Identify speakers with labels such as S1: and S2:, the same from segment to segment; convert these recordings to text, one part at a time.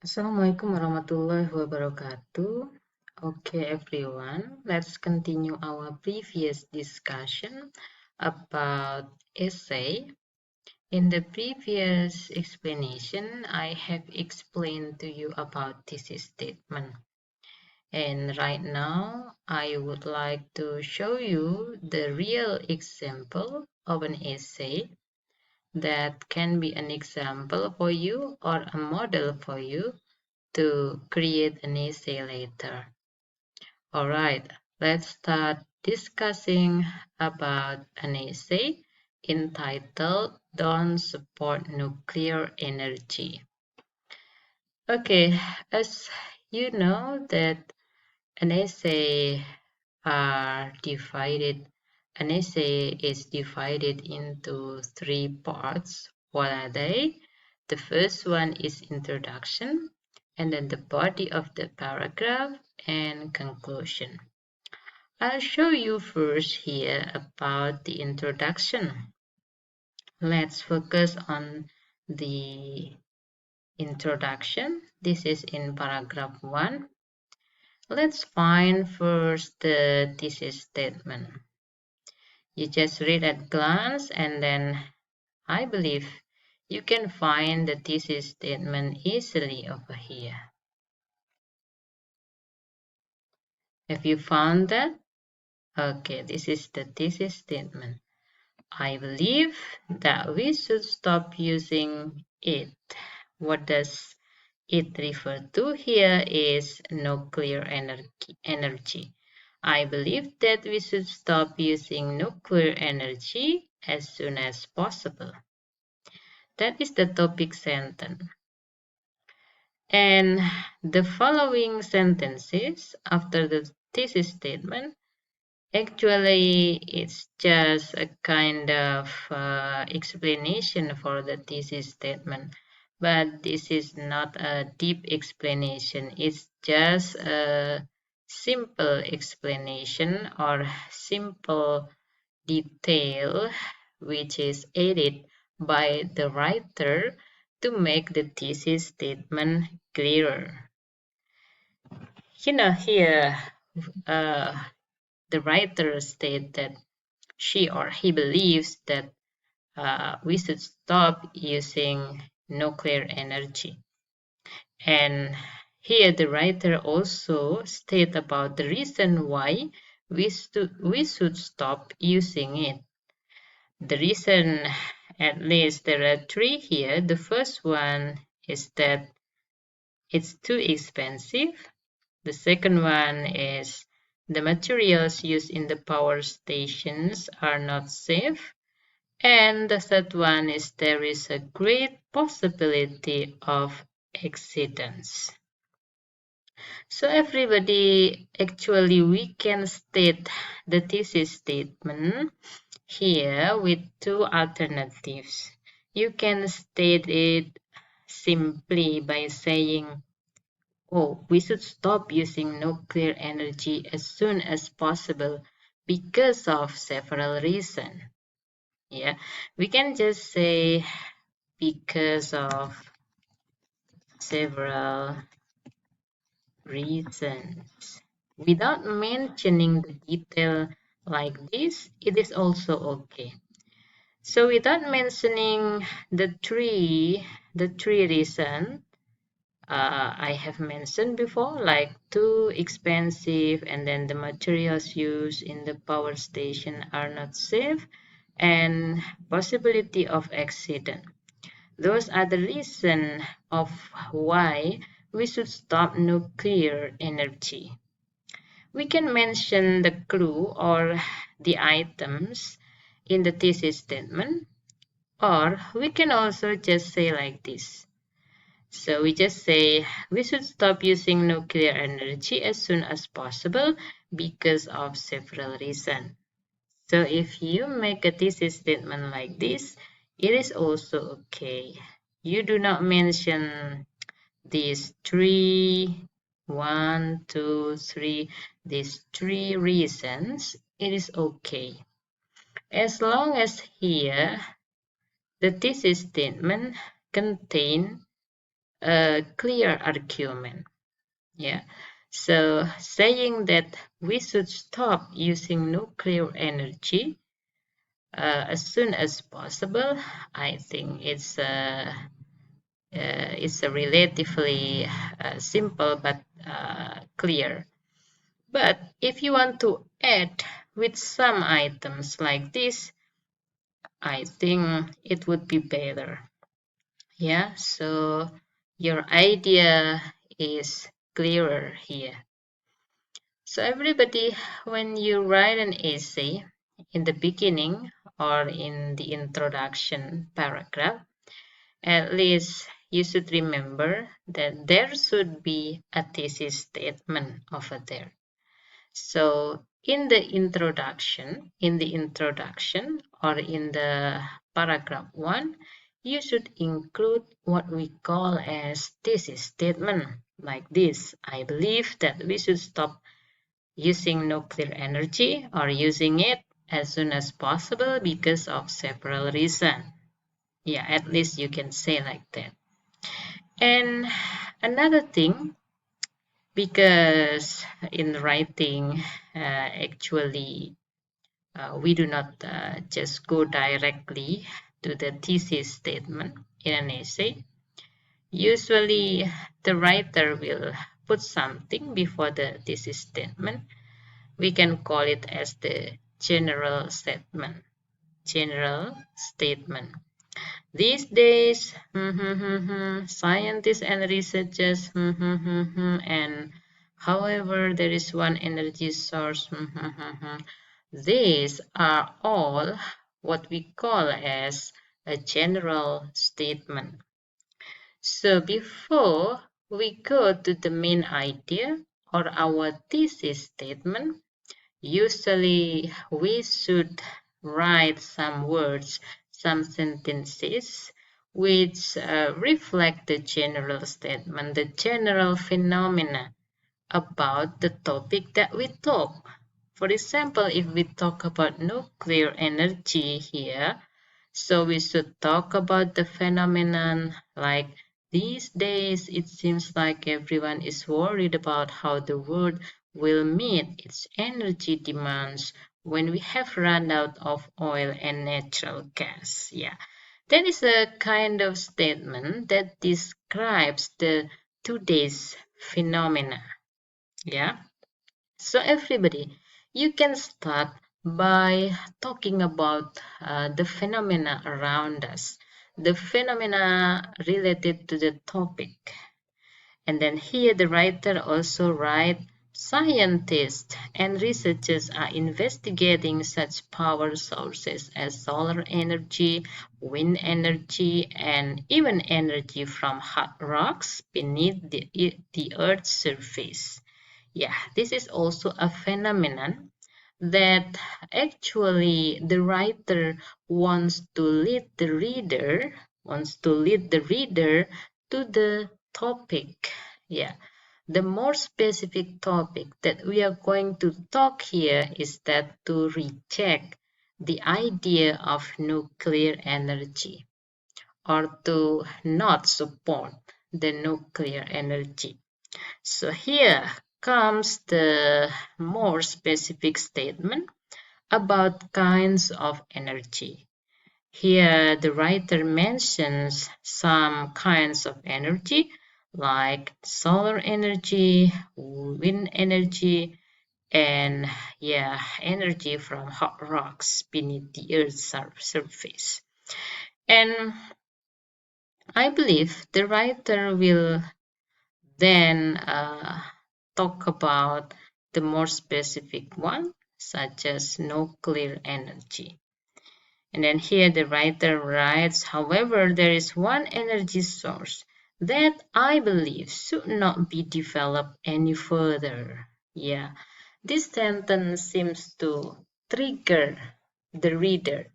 S1: Assalamualaikum warahmatullahi wabarakatuh. Okay, everyone, let's continue our previous discussion about essay. In the previous explanation, I have explained to you about thesis statement. And right now, I would like to show you the real example of an essay that can be an example for you or a model for you to create an essay later. Alright, let's start discussing about an essay entitled Don't Support Nuclear Energy. Okay, as you know that an essay an essay is divided into three parts. What are they? The first one is introduction, and then the body of the paragraph and conclusion. I'll show you first here about the introduction. Let's focus on the introduction. This is in paragraph 1. Let's find first the thesis statement. You just read at glance and then I believe you can find the thesis statement easily over here. Have you found that? Okay, this is the thesis statement. I believe that we should stop using it. What does it refer to here is nuclear energy. I believe that we should stop using nuclear energy as soon as possible. That is the topic sentence. And the following sentences after the thesis statement, actually it's just a kind of explanation for the thesis statement. But this is not a deep explanation. It's just a simple explanation or simple detail which is added by the writer to make the thesis statement clearer. Here the writer states that she or he believes that we should stop using nuclear energy. And here the writer also states about the reason why we should stop using it. The reason, at least there are three here. The first one is that it's too expensive. The second one is the materials used in the power stations are not safe. And the third one is there is a great possibility of accidents. So everybody, actually we can state the thesis statement here with two alternatives. You can state it simply by saying, oh, we should stop using nuclear energy as soon as possible because of several reasons. Yeah, we can just say because of several reasons. Without mentioning the detail like this, it is also okay. So without mentioning the three reasons I have mentioned before, like too expensive, and then the materials used in the power station are not safe, and possibility of accident. Those are the reasons of why we should stop nuclear energy. We can mention the clue or the items in the thesis statement, or we can also just say like this. So we just say we should stop using nuclear energy as soon as possible because of several reasons. So if you make a thesis statement like this, it is also okay. You do not mention these three, one, two, three, these three reasons, it is okay. As long as here the thesis statement contains a clear argument. Yeah. So saying that we should stop using nuclear energy as soon as possible, I think it's a relatively simple but clear. But if you want to add with some items like this, I think it would be better. Yeah, so your idea is clearer here. So everybody, when you write an essay in the beginning or in the introduction paragraph, at least you should remember that there should be a thesis statement over there. So in the introduction or in the paragraph 1, you should include what we call as thesis statement like this. I believe that we should stop using nuclear energy or using it as soon as possible because of several reasons. Yeah, at least you can say like that. And another thing, because in writing, actually, we do not just go directly to the thesis statement in an essay. Usually, the writer will put something before the thesis statement. We can call it as the general statement. General statement. These days, scientists and researchers, and however, there is one energy source. These are all what we call as a general statement. So before we go to the main idea or our thesis statement, usually we should write some words, some sentences which reflect the general statement, the general phenomena about the topic that we talk. For example, if we talk about nuclear energy here, so we should talk about the phenomenon like these days it seems like everyone is worried about how the world will meet its energy demands when we have run out of oil and natural gas. Yeah, that is a kind of statement that describes the today's phenomena. Yeah. So everybody, you can start by talking about the phenomena around us, the phenomena related to the topic. And then here the writer also write, scientists and researchers are investigating such power sources as solar energy, wind energy, and even energy from hot rocks beneath the Earth's surface. Yeah, this is also a phenomenon that actually the writer wants to lead the reader, to the topic. Yeah, the more specific topic that we are going to talk here is that to reject the idea of nuclear energy or to not support the nuclear energy. So here comes the more specific statement about kinds of energy. Here the writer mentions some kinds of energy like solar energy, wind energy, and energy from hot rocks beneath the Earth's surface. And I believe the writer will then talk about the more specific one, such as nuclear energy. And then here the writer writes, however, there is one energy source that I believe should not be developed any further. Yeah, this sentence seems to trigger the reader,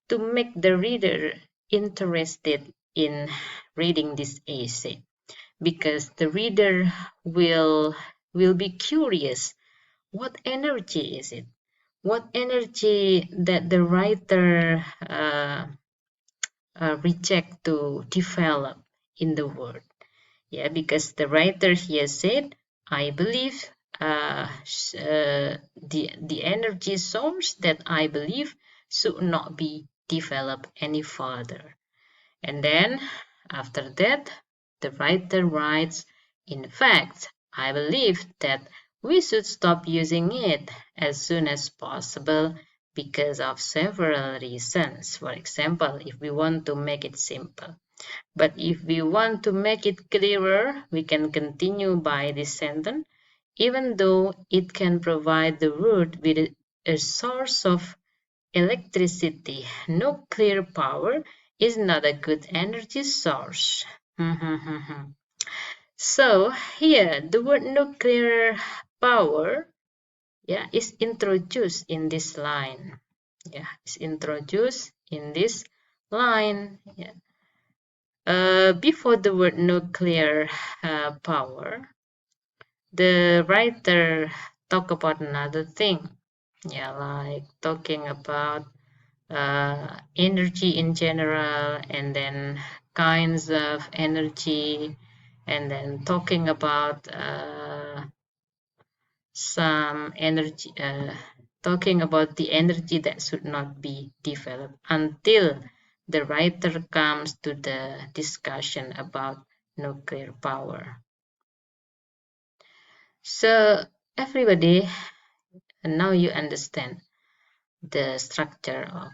S1: to make the reader interested in reading this essay, because the reader will be curious. What energy is it? What energy that the writer reject to develop in the world? Yeah, because the writer here said, I believe the energy source that I believe should not be developed any further. And then after that, the writer writes, in fact, I believe that we should stop using it as soon as possible because of several reasons. For example, if we want to make it simple. But if we want to make it clearer, we can continue by this sentence, even though it can provide the world with a source of electricity. Nuclear power is not a good energy source. So here the word nuclear power, yeah, is introduced in this line. Yeah, it's introduced in this line. Yeah. Before the word nuclear power, the writer talk about another thing. Yeah, like talking about energy in general, and then kinds of energy, and then talking about some energy, talking about the energy that should not be developed until the writer comes to the discussion about nuclear power. So everybody, now you understand the structure of